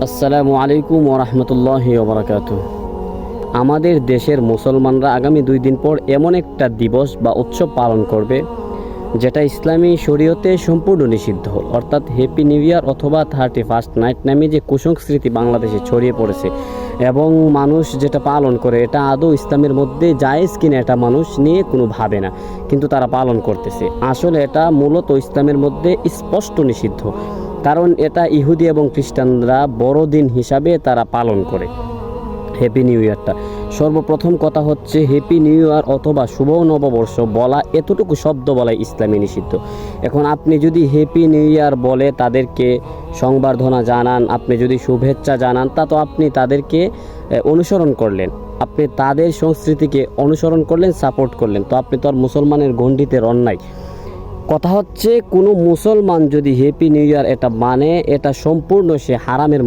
আসসালামু আলাইকুম ওয়া রাহমাতুল্লাহি ওয়া বারাকাতুহু। আমাদের দেশের মুসলমানরা আগামী 2 দিন পর এমন একটা দিবস বা উৎসব পালন করবে যেটা ইসলামী শরীয়তে সম্পূর্ণ নিষিদ্ধ, অর্থাৎ হ্যাপি নিউ ইয়ার অথবা 31st নাইট নামে যে কুসংস্কৃতি বাংলাদেশে ছড়িয়ে পড়েছে এবং মানুষ যেটা পালন করে এটা আদৌ ইসলামের মধ্যে জায়েজ কিনা এটা মানুষ নিয়ে কোনো ভাবে না, কিন্তু তারা পালন করতেছে। আসলে এটা মূলত ইসলামের মধ্যে স্পষ্ট নিষিদ্ধ, কারণ এটা ইহুদি এবং খ্রিস্টানরা বড়দিন হিসাবে তারা পালন করে হ্যাপি নিউ ইয়ারটা। সর্বপ্রথম কথা হচ্ছে হ্যাপি নিউ ইয়ার অথবা শুভ নববর্ষ বলা, এতটুকু শব্দ বলাই ইসলামে নিষিদ্ধ। এখন আপনি যদি হ্যাপি নিউ ইয়ার বলে তাদেরকে সংবর্ধনা জানান, আপনি যদি শুভেচ্ছা জানান, তা তো আপনি তাদেরকে অনুসরণ করলেন, আপনি তাদের সংস্কৃতিকে অনুসরণ করলেন, সাপোর্ট করলেন, তো আপনি তো আর মুসলমানের গণ্ডিতে রন নাই। কথা হচ্ছে কোনো মুসলমান যদি হ্যাপি নিউ ইয়ার এটা মানে, এটা সম্পূর্ণ সে হারামের